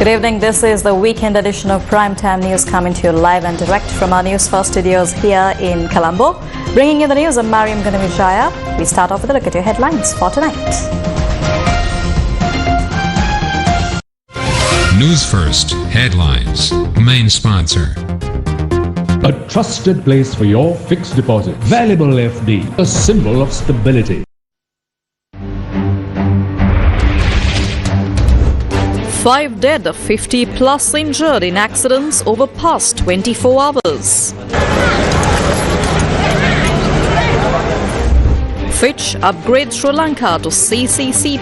Good evening. This is the weekend edition of Primetime News coming to you live and direct from our Newsfirst studios here in Colombo. Bringing you the news, I'm Mariam Ganavijaya. We start off with a look at your headlines for tonight. Newsfirst headlines. Main sponsor. A trusted place for your fixed deposit. Valuable FD, a symbol of stability. 5 dead, 50 plus injured in accidents over past 24 hours. Fitch upgrades Sri Lanka to CCC+.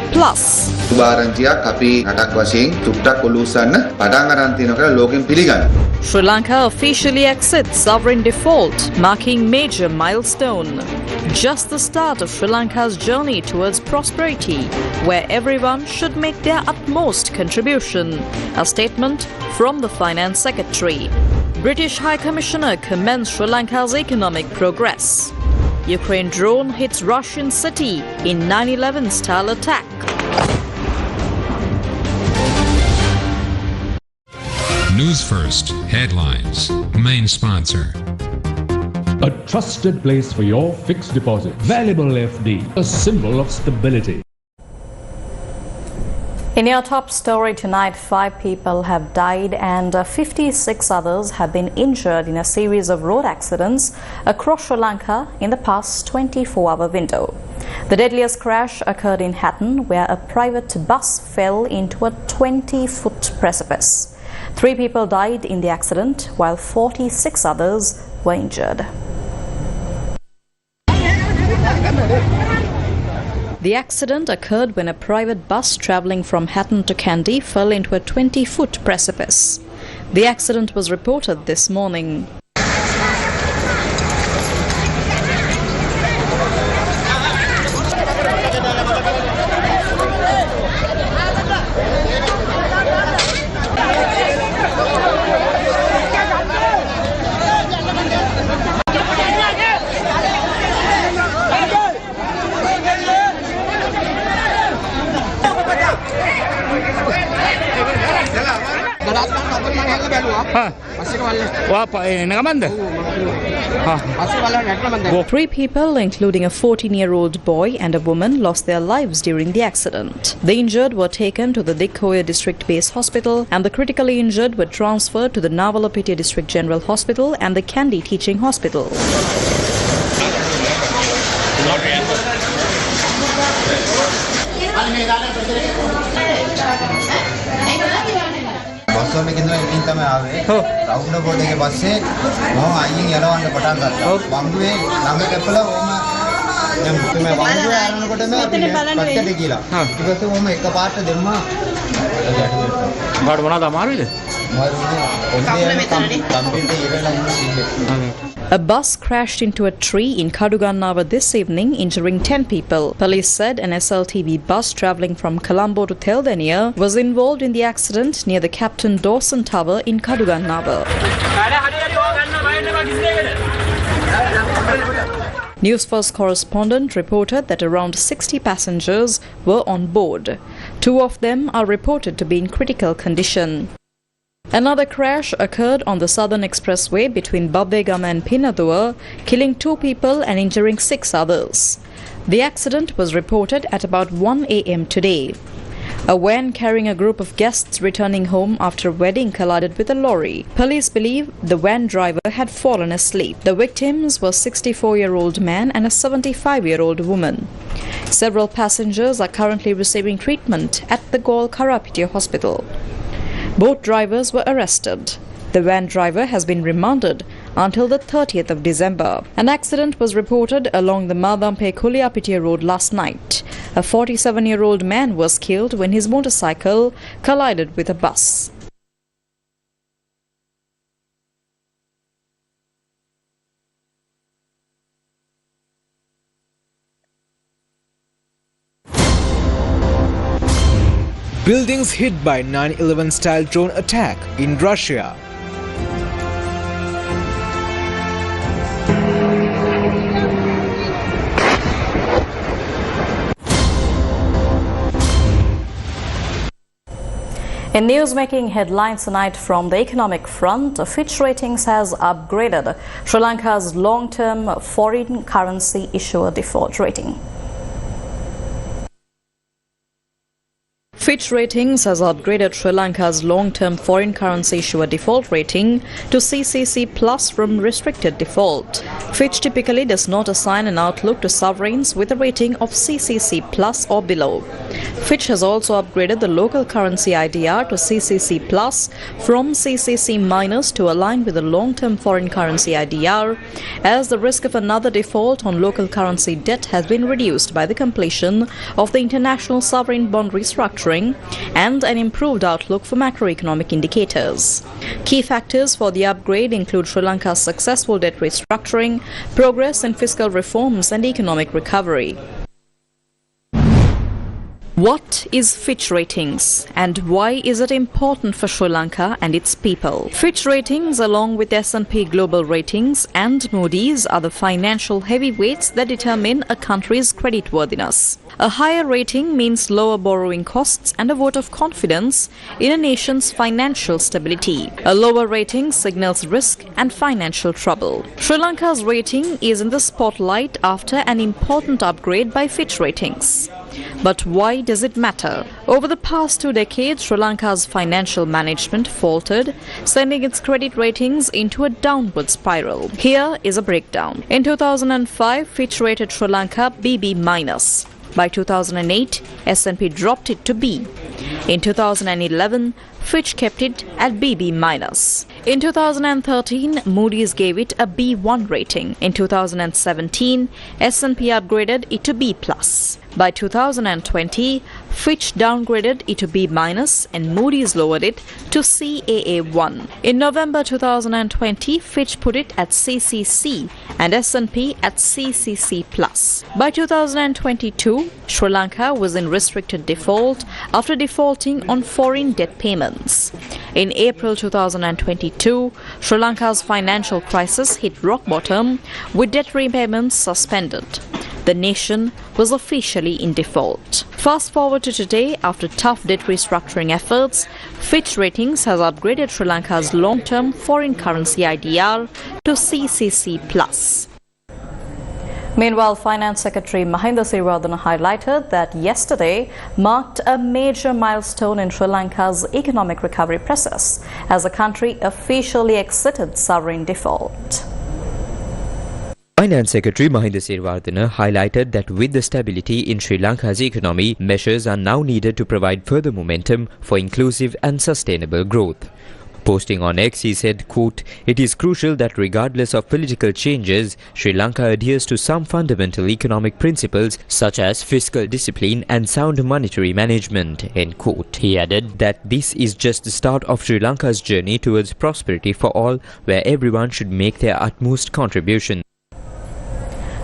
Sri Lanka officially exits sovereign default, marking major milestone. Just the start of Sri Lanka's journey towards prosperity, where everyone should make their utmost contribution. A statement from the Finance Secretary. British High Commissioner commends Sri Lanka's economic progress. Ukraine drone hits Russian city in 9/11 style attack. Newsfirst headlines. Main sponsor. A trusted place for your fixed deposit. Valuable FD, a symbol of stability. In your top story tonight, 5 people have died and 56 others have been injured in a series of road accidents across Sri Lanka in the past 24-hour window. The deadliest crash occurred in Hatton, where a private bus fell into a 20-foot precipice. 3 people died in the accident, while 46 others were injured. The accident occurred when a private bus travelling from Hatton to Kandy fell into a 20-foot precipice. The accident was reported this morning. Three people, including a 14-year-old boy and a woman, lost their lives during the accident. The injured were taken to the Dikhoya District Base Hospital, and the critically injured were transferred to the Navalapitiya District General Hospital and the Kandy Teaching Hospital. A bus crashed into a tree in Kadugannava this evening, injuring 10 people. Police said an SLTV bus travelling from Colombo to Theldenia was involved in the accident near the Captain Dawson Tower in Kadugannava. Newsfirst correspondent reported that around 60 passengers were on board. 2 of them are reported to be in critical condition. Another crash occurred on the Southern Expressway between Babegama and Pinadua, killing 2 people and injuring 6 others. The accident was reported at about 1 a.m. today. A van carrying a group of guests returning home after a wedding collided with a lorry. Police believe the van driver had fallen asleep. The victims were a 64-year-old man and a 75-year-old woman. Several passengers are currently receiving treatment at the Galle Karapitiya Hospital. Both drivers were arrested. The van driver has been remanded until the 30th of December. An accident was reported along the Madampe Kuliapitiya road last night. A 47-year-old man was killed when his motorcycle collided with a bus. Buildings hit by 9/11 style drone attack in Russia. In news-making headlines tonight from the economic front, Fitch Ratings has upgraded Sri Lanka's long-term foreign currency issuer default rating. Fitch Ratings has upgraded Sri Lanka's long-term foreign currency issuer default rating to CCC Plus from restricted default. Fitch typically does not assign an outlook to sovereigns with a rating of CCC Plus or below. Fitch has also upgraded the local currency IDR to CCC Plus from CCC Minus to align with the long-term foreign currency IDR, as the risk of another default on local currency debt has been reduced by the completion of the international sovereign bond restructuring and an improved outlook for macroeconomic indicators. Key factors for the upgrade include Sri Lanka's successful debt restructuring, progress in fiscal reforms and economic recovery. What is Fitch Ratings and why is it important for Sri Lanka and its people? Fitch Ratings, along with S&P Global Ratings and Moody's, are the financial heavyweights that determine a country's creditworthiness. A higher rating means lower borrowing costs and a vote of confidence in a nation's financial stability. A lower rating signals risk and financial trouble. Sri Lanka's rating is in the spotlight after an important upgrade by Fitch Ratings. But why does it matter? Over the past 2 decades, Sri Lanka's financial management faltered, sending its credit ratings into a downward spiral. Here is a breakdown. In 2005, Fitch rated Sri Lanka BB-. By 2008, S&P dropped it to B. In 2011, Fitch kept it at BB-. In 2013, Moody's gave it a B1 rating. In 2017, S&P upgraded it to B+. By 2020, Fitch downgraded it to B- and Moody's lowered it to CAA1. In November 2020, Fitch put it at CCC and S&P at CCC+. By 2022, Sri Lanka was in restricted default after defaulting on foreign debt payments. In April 2022, Sri Lanka's financial crisis hit rock bottom with debt repayments suspended. The nation was officially in default. Fast forward to today, after tough debt restructuring efforts, Fitch Ratings has upgraded Sri Lanka's long-term foreign currency IDR to CCC+. Meanwhile, Finance Secretary Mahinda Sirasa highlighted that yesterday marked a major milestone in Sri Lanka's economic recovery process as the country officially exited sovereign default. Finance Secretary Mahinda Sirasa highlighted that with the stability in Sri Lanka's economy, measures are now needed to provide further momentum for inclusive and sustainable growth. Posting on X, he said, quote, "It is crucial that regardless of political changes, Sri Lanka adheres to some fundamental economic principles such as fiscal discipline and sound monetary management," end quote. He added that this is just the start of Sri Lanka's journey towards prosperity for all, where everyone should make their utmost contribution.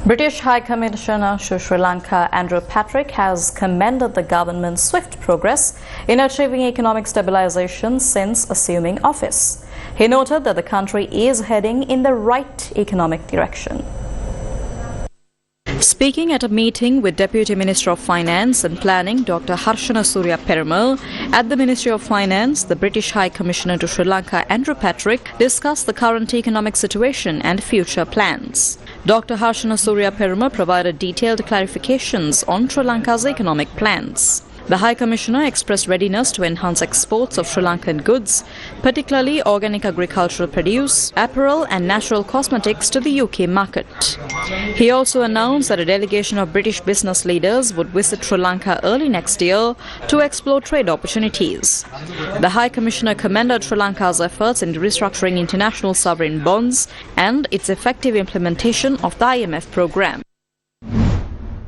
British High Commissioner to Sri Lanka Andrew Patrick has commended the government's swift progress in achieving economic stabilization since assuming office. He noted that the country is heading in the right economic direction. Speaking at a meeting with Deputy Minister of Finance and Planning Dr. Harshana Surya Perumal at the Ministry of Finance, the British High Commissioner to Sri Lanka Andrew Patrick discussed the current economic situation and future plans. Dr. Harshana Surya Perumal provided detailed clarifications on Sri Lanka's economic plans. The High Commissioner expressed readiness to enhance exports of Sri Lankan goods, particularly organic agricultural produce, apparel and natural cosmetics to the UK market. He also announced that a delegation of British business leaders would visit Sri Lanka early next year to explore trade opportunities. The High Commissioner commended Sri Lanka's efforts in restructuring international sovereign bonds and its effective implementation of the IMF program.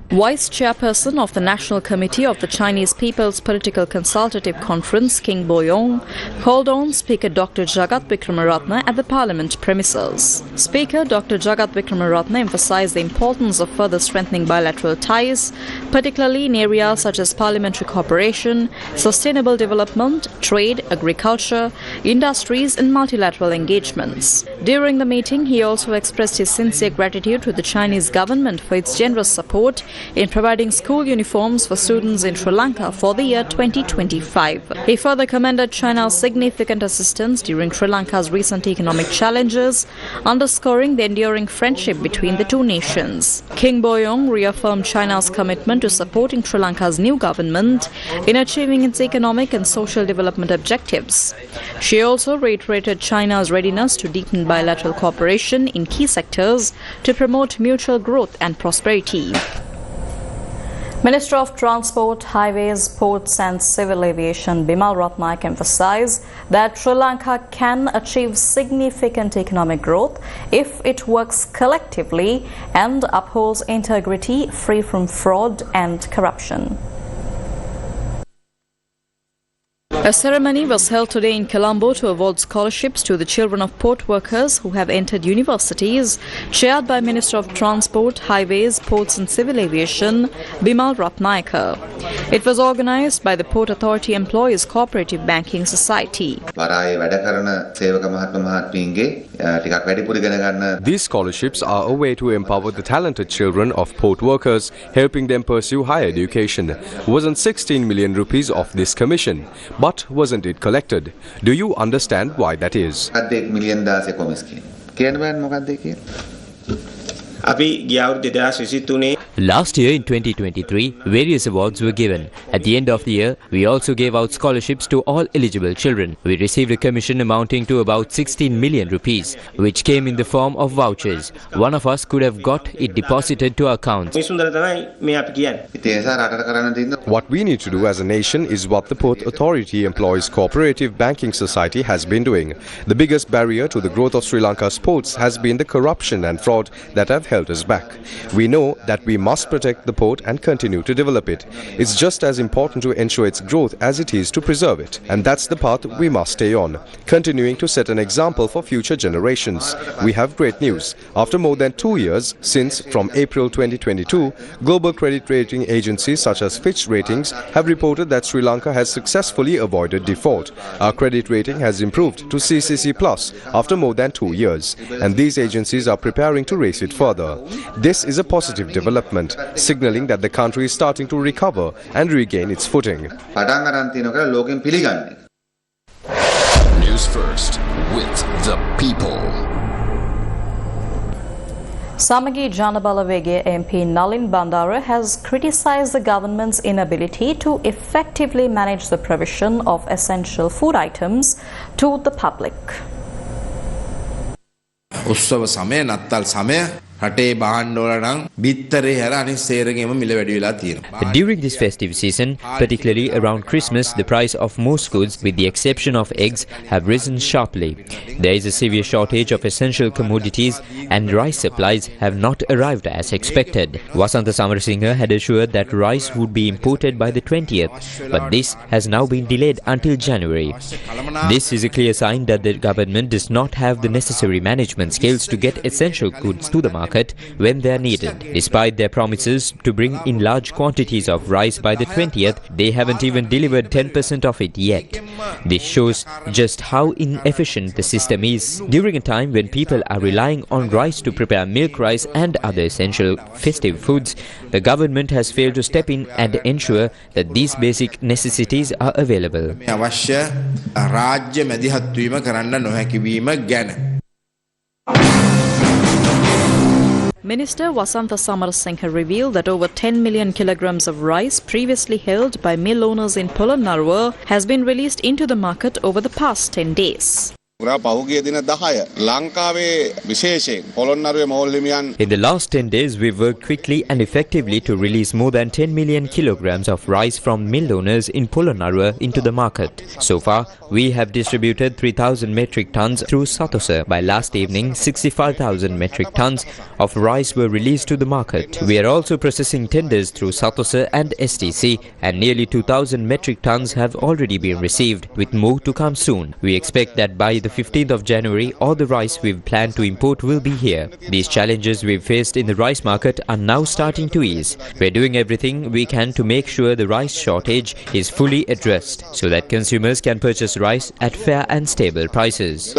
Vice Chairperson of the National Committee of the Chinese People's Political Consultative Conference, King Boyong, called on Speaker Dr. Jagat Vikramaratne at the Parliament premises. Speaker Dr. Jagat Vikramaratne emphasized the importance of further strengthening bilateral ties, particularly in areas such as parliamentary cooperation, sustainable development, trade, agriculture, industries and multilateral engagements. During the meeting, he also expressed his sincere gratitude to the Chinese government for its generous support in providing school uniforms for students in Sri Lanka for the year 2025. He further commended China's significant assistance during Sri Lanka's recent economic challenges, underscoring the enduring friendship between the two nations. King Boyong reaffirmed China's commitment to supporting Sri Lanka's new government in achieving its economic and social development objectives. She also reiterated China's readiness to deepen bilateral cooperation in key sectors to promote mutual growth and prosperity. Minister of Transport, Highways, Ports and Civil Aviation Bimal Ratnaik emphasized that Sri Lanka can achieve significant economic growth if it works collectively and upholds integrity free from fraud and corruption. A ceremony was held today in Colombo to award scholarships to the children of port workers who have entered universities, chaired by Minister of Transport, Highways, Ports and Civil Aviation, Bimal Ratnaik. It was organized by the Port Authority Employees Cooperative Banking Society. These scholarships are a way to empower the talented children of port workers, helping them pursue higher education. Wasn't 16 million rupees of this commission, but wasn't it collected? Do you understand why that is? Last year in 2023, various awards were given. At the end of the year, we also gave out scholarships to all eligible children. We received a commission amounting to about 16 million rupees, which came in the form of vouchers. One of us could have got it deposited to our accounts. What we need to do as a nation is what the Port Authority Employees Cooperative Banking Society has been doing. The biggest barrier to the growth of Sri Lanka's ports has been the corruption and fraud that have held us back. We know that we must protect the port and continue to develop it. It's just as important to ensure its growth as it is to preserve it. And that's the path we must stay on, continuing to set an example for future generations. We have great news. After more than 2 years since, from April 2022, global credit rating agencies such as Fitch Ratings have reported that Sri Lanka has successfully avoided default. Our credit rating has improved to CCC Plus after more than 2 years, and these agencies are preparing to raise it further. This is a positive development, signaling that the country is starting to recover and regain its footing. News First with the people. Samagi Janabalawege MP Nalin Bandara has criticized the government's inability to effectively manage the provision of essential food items to the public. උත්සව සමය නත්තල් සමය රටේ බාණ්ඩ වල නම් බිත්තරේ හැර අනිත් සේරගෙම මිල වැඩි වෙලා තියෙනවා. During this festive season, particularly around Christmas, the price of most goods, with the exception of eggs, have risen sharply. There is a severe shortage of essential commodities and rice supplies have not arrived as expected. Wasantha Samarasinghe had assured that rice would be imported by the 20th, but this has now been delayed until January. This is a clear sign that the government does not have the necessary management skills to get essential goods to the market when they are needed. Despite their promises to bring in large quantities of rice by the 20th, they haven't even delivered 10% of it yet. This shows just how inefficient the system is. During a time when people are relying on rice to prepare milk rice and other essential festive foods, the government has failed to step in and ensure that these basic necessities are available. අවශ්‍ය රාජ්‍ය මැදිහත් වීම කරන්න නොහැකි වීම ගැන Minister Wasantha Samarasinghe revealed that over 10 million kilograms of rice previously held by mill owners in Polonnaruwa has been released into the market over the past 10 days. In the last 10 days, we worked quickly and effectively to release more than 10 million kilograms of rice from mill owners in Polonnaruwa into the market. So far, we have distributed 3,000 metric tons through Sirasa. By last evening, 65,000 metric tons of rice were released to the market. We are also processing tenders through Sirasa and STC, and nearly 2,000 metric tons have already been received, with more to come soon. We expect that by the 15th of January, all the rice we've planned to import will be here. These challenges we've faced in the rice market are now starting to ease. We're doing everything we can to make sure the rice shortage is fully addressed so that consumers can purchase rice at fair and stable prices.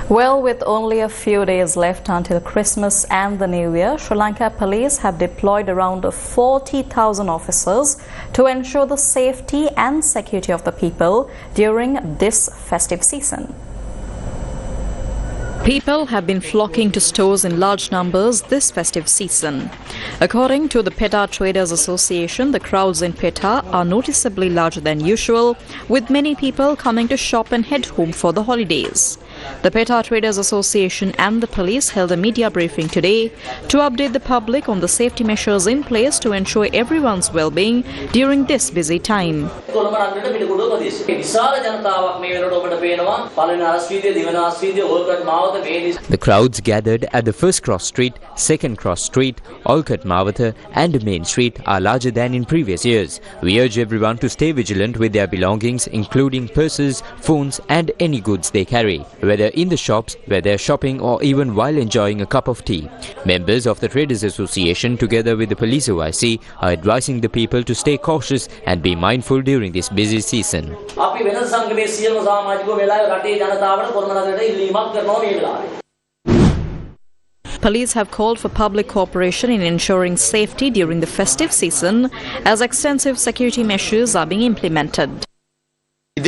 Well, with only a few days left until Christmas and the New Year, Sri Lanka police have deployed around 40,000 officers to ensure the safety and security of the people during this festive season. People have been flocking to stores in large numbers this festive season. According to the PETA Traders Association, the crowds in PETA are noticeably larger than usual, with many people coming to shop and head home for the holidays. The PETA Traders Association and the police held a media briefing today to update the public on the safety measures in place to ensure everyone's well-being during this busy time. The crowds gathered at the first cross street, second cross street, Olcott Mawatha and Main Street are larger than in previous years. We urge everyone to stay vigilant with their belongings, including purses, phones and any goods they carry, whether in the shops, where they're shopping or even while enjoying a cup of tea. Members of the Traders Association, together with the police OIC, are advising the people to stay cautious and be mindful during this busy season. Police have called for public cooperation in ensuring safety during the festive season as extensive security measures are being implemented. As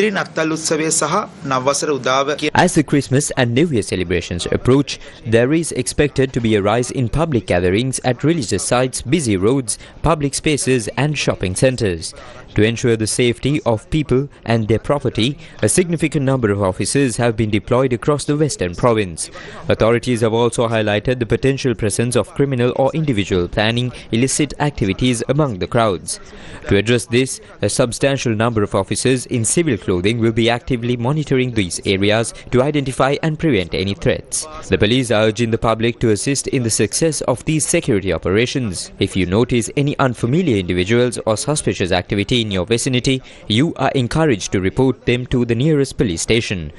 the Christmas and New Year celebrations approach, there is expected to be a rise in public gatherings at religious sites, busy roads, public spaces and shopping centres. To ensure the safety of people and their property, a significant number of officers have been deployed across the Western province. Authorities have also highlighted the potential presence of criminal or individual planning illicit activities among the crowds. To address this, a substantial number of officers in civil clothing will be actively monitoring these areas to identify and prevent any threats. The police are urging the public to assist in the success of these security operations. If you notice any unfamiliar individuals or suspicious activity in your vicinity, you are encouraged to report them to the nearest police station.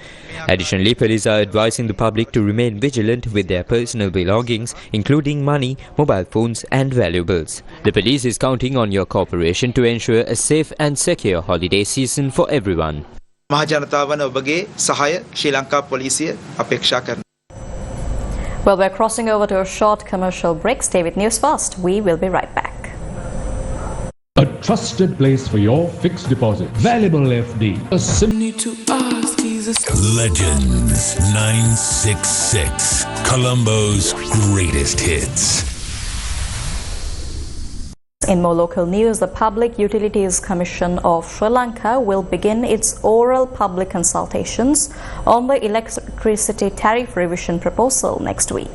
Additionally, police are advising the public to remain vigilant with their personal belongings, including money, mobile phones and valuables. The police is counting on your cooperation to ensure a safe and secure holiday season for everyone. Well, we're crossing over to a short commercial break. Stay with Newsfirst. We will be right back. A trusted place for your fixed deposit. Valuable FD. Legends 966. Colombo's greatest hits. In more local news, the Public Utilities Commission of Sri Lanka will begin its oral public consultations on the electricity tariff revision proposal next week.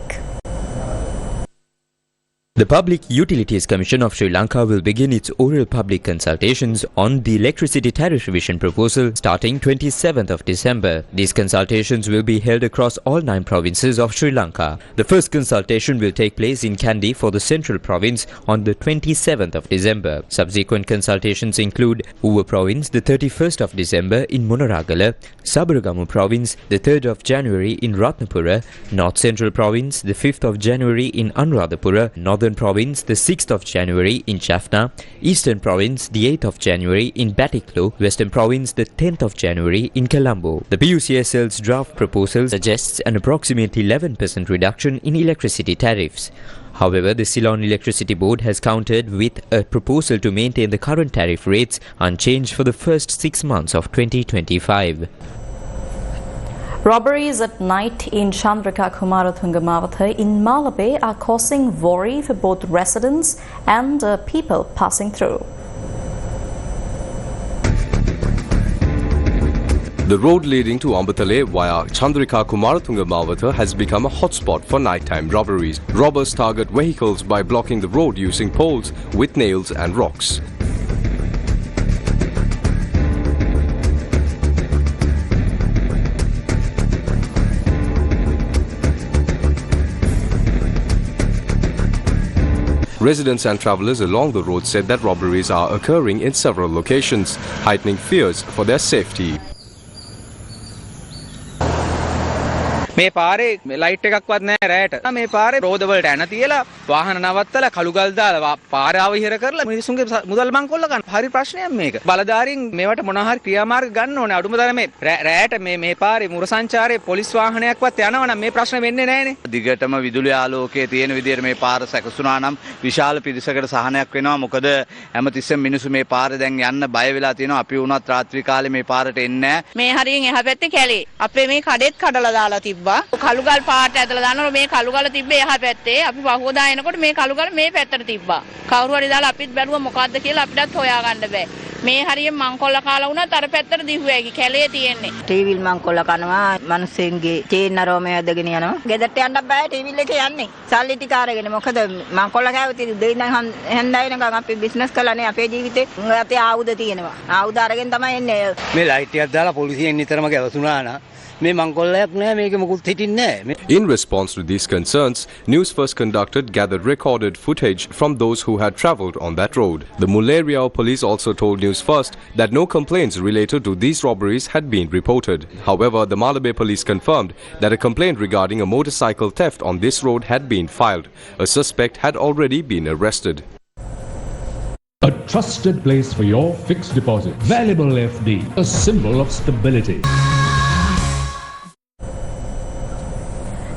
The Public Utilities Commission of Sri Lanka will begin its oral public consultations on the electricity tariff revision proposal starting 27th of December. These consultations will be held across all 9 provinces of Sri Lanka. The first consultation will take place in Kandy for the Central Province on the 27th of December. Subsequent consultations include Uva Province the 31st of December in Monaragala, Sabaragamu Province the 3rd of January in Ratnapura, North Central Province the 5th of January in Anuradhapura, Northern Province the 6th of January in Jaffna, Eastern Province the 8th of January in Batiklo, Western Province the 10th of January in Colombo. The PUCSL's draft proposal suggests an approximately 11% reduction in electricity tariffs. However, the Ceylon Electricity Board has countered with a proposal to maintain the current tariff rates unchanged for the first 6 months of 2025. Robberies at night in Chandrika Kumarathunga Mawatha in Malabe are causing worry for both residents and people passing through. The road leading to Ambatale via Chandrika Kumarathunga Mawatha has become a hotspot for nighttime robberies. Robbers target vehicles by blocking the road using poles with nails and rocks. Residents and travellers along the road said that robberies are occurring in several locations, heightening fears for their safety. මේ පාරේ light එකක්වත් නැහැ රැයට. මේ පාරේ රෝද වලට ඇන තියලා වාහන නවත්තලා කළු ගල් දාලා පාර ආවිහිර කරලා මිනිසුන්ගේ මුදල් මංකොල්ල ගන්න. හරි ප්‍රශ්නයක් මේක. බලධාරීන් මේවට මොනවා හරි ක්‍රියාමාර්ග ගන්න ඕනේ. අඩුම තරමේ රැයට මේ පාරේ මුර සංචාරයේ පොලිස් වාහනයක්වත් යනවා නම් මේ ප්‍රශ්න වෙන්නේ නැහැනේ. දිගටම විදුලි ආලෝකයේ තියෙන විදිහට මේ පාර සැකසුණා නම් විශාල පිරිසකට සහනයක් වෙනවා. මොකද හැමතිස්සෙම මිනිස්සු මේ පාරේ දැන් යන්න බය වෙලා තියෙනවා. අපි වුණත් රාත්‍රී කාලේ මේ පාරට එන්නේ නැහැ. මේ හරියෙන් එහා පැත්තේ කැලේ. අපේ මේ කඩෙත් කඩලා දාලා තිබ්බා. කළුගල් පාට ඇදලා දානවා මේ කළුගල තිබ්බේ එහා පැත්තේ අපි පහුවදා එනකොට මේ කළුගල මේ පැත්තට තිබ්බා කවුරු හරි දාලා අපිත් බැලුවා මොකද්ද කියලා අපිටත් හොයාගන්න බෑ මේ හරියෙන් මංකොල්ල කාලා වුණත් අර පැත්තට දිහුවේකි කැලේ තියෙන්නේ ටීවිල් මංකොල්ල කනවා මිනිස්සුන්ගේ චේන් අරෝම ඇදගෙන යනවා ගෙදරට යන්න බෑ ටීවිල් එකේ යන්නේ සල්ලි ටික අරගෙන මොකද මංකොල්ල කෑවති දෙයින් හැන්දෑවෙනකන් අපි බිස්නස් කළානේ අපේ ජීවිතේ අපේ ආයුධ තියෙනවා ආයුධ අරගෙන තමයි එන්නේ මේ ලයිට් එකක් දාලා පොලිසියෙන් නිතරම ගැවසුණා නා In response to these concerns, Newsfirst conducted gathered recorded footage from those who had travelled on that road. The Mullaria police also told Newsfirst that no complaints related to these robberies had been reported. However, the Malabar police confirmed that a complaint regarding a motorcycle theft on this road had been filed. A suspect had already been arrested. A trusted place for your fixed deposit. Valuable FD, a symbol of stability.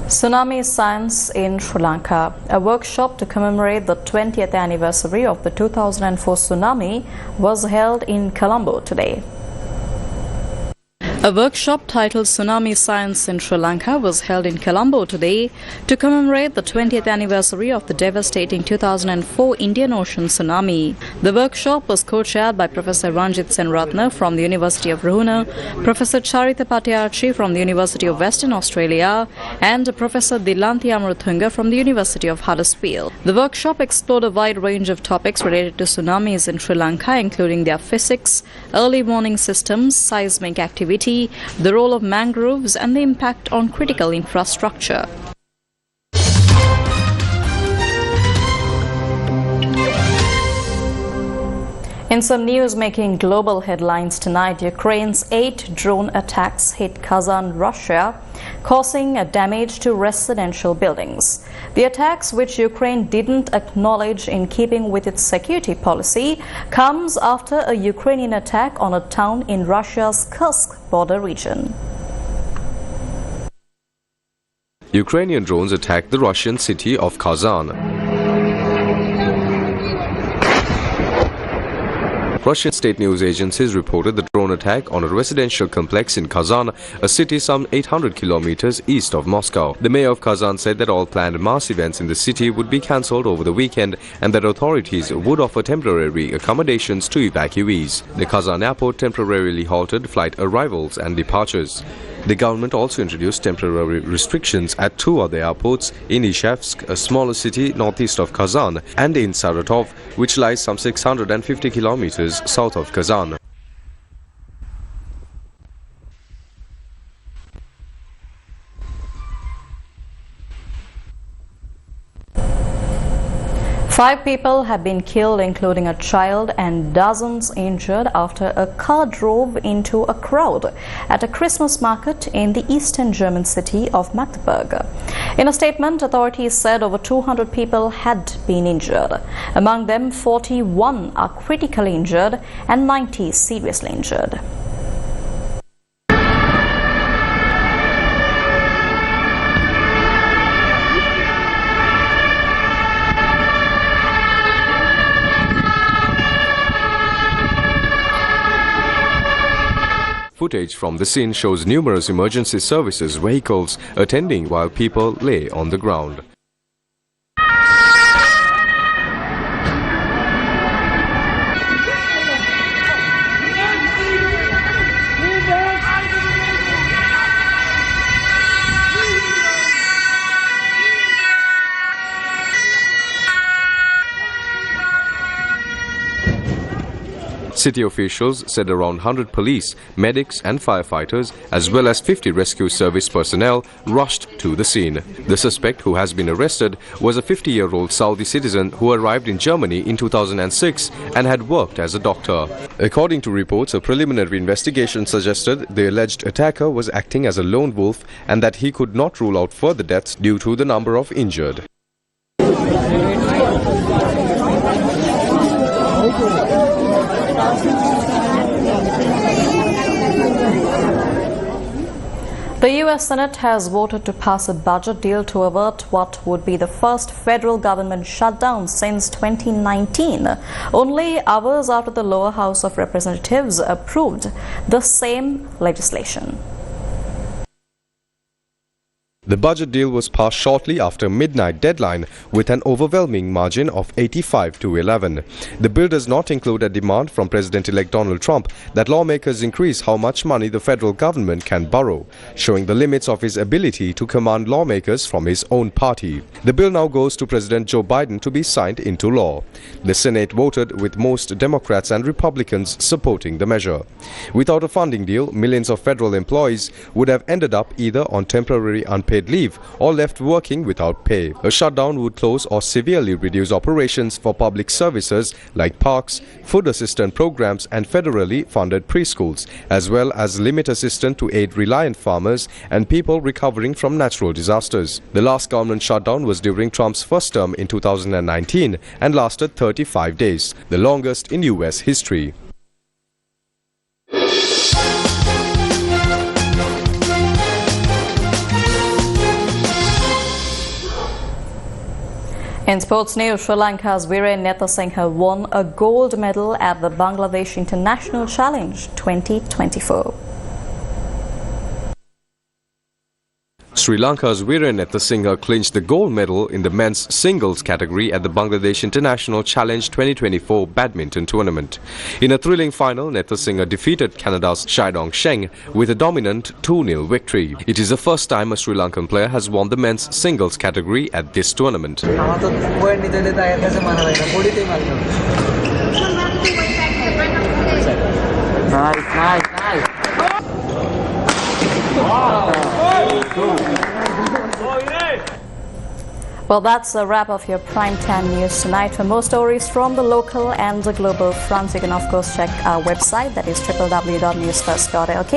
Tsunami Science in Sri Lanka. A workshop to commemorate the 20th anniversary of the 2004 tsunami was held in Colombo today. A workshop titled Tsunami Science in Sri Lanka was held in Colombo today to commemorate the 20th anniversary of the devastating 2004 Indian Ocean tsunami. The workshop was co-chaired by Professor Ranjit Senratne from the University of Ruhuna, Professor Charita Patiarchi from the University of Western Australia and Professor Dilanthi Amruthunga from the University of Huddersfield. The workshop explored a wide range of topics related to tsunamis in Sri Lanka, including their physics, early warning systems, seismic activity, the role of mangroves and the impact on critical infrastructure. In some news making global headlines tonight, Ukraine's 8 drone attacks hit Kazan, Russia, causing damage to residential buildings. The attacks, which Ukraine didn't acknowledge in keeping with its security policy, comes after a Ukrainian attack on a town in Russia's Kursk border region. Ukrainian drones attacked the Russian city of Kazan. Russian state news agencies reported the drone attack on a residential complex in Kazan, a city some 800 kilometers east of Moscow. The mayor of Kazan said that all planned mass events in the city would be cancelled over the weekend and that authorities would offer temporary accommodations to evacuees. The Kazan airport temporarily halted flight arrivals and departures. The government also introduced temporary restrictions at 2 other airports in Ishevsk, a smaller city northeast of Kazan, and in Saratov, which lies some 650 kilometers south of Kazan. Five people have been killed, including a child, and dozens injured after a car drove into a crowd at a Christmas market in the eastern German city of Magdeburg. In a statement, authorities said over 200 people had been injured. Among them, 41 are critically injured and 90 seriously injured. Footage from the scene shows numerous emergency services vehicles attending while people lay on the ground. City officials said around 100 police, medics and firefighters as well as 50 rescue service personnel rushed to the scene. The suspect, who has been arrested, was a 50-year-old Saudi citizen who arrived in Germany in 2006 and had worked as a doctor. According to reports, a preliminary investigation suggested the alleged attacker was acting as a lone wolf and that he could not rule out further deaths due to the number of injured. The US Senate has voted to pass a budget deal to avert what would be the first federal government shutdown since 2019, only hours after the lower house of representatives approved the same legislation. The budget deal was passed shortly after midnight deadline with an overwhelming margin of 85 to 11. The bill does not include a demand from President-elect Donald Trump that lawmakers increase how much money the federal government can borrow, showing the limits of his ability to command lawmakers from his own party. The bill now goes to President Joe Biden to be signed into law. The Senate voted with most Democrats and Republicans supporting the measure. Without a funding deal, millions of federal employees would have ended up either on temporary unpaid leave or left working without pay. A shutdown would close or severely reduce operations for public services like parks, food assistance programs and federally funded preschools, as well as limit assistance to aid reliant farmers and people recovering from natural disasters. The last government shutdown was during Trump's first term in 2019 and lasted 35 days, the longest in US history. In sports news, Sri Lanka's Viren Nethasinha won a gold medal at the Bangladesh International Challenge 2024. Sri Lanka's Viren Nethasinha clinched the gold medal in the men's singles category at the Bangladesh International Challenge 2024 badminton tournament. In a thrilling final, Nethasinha defeated Canada's Shaidong Sheng with a dominant 2-0 victory. It is the first time a Sri Lankan player has won the men's singles category at this tournament. Nice. Well, that's a wrap of your primetime news tonight. For more stories from the local and the global fronts, you can of course check our website, that is www.newsfirst.lk,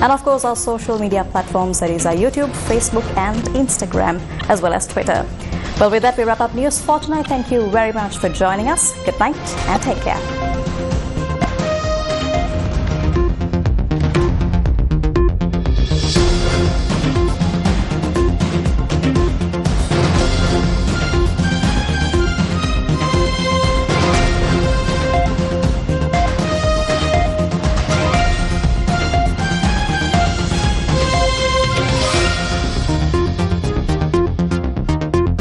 and of course our social media platforms, that is our YouTube, Facebook and Instagram, as well as Twitter. Well, with that we wrap up news for tonight. Thank you very much for joining us. Good night and take care.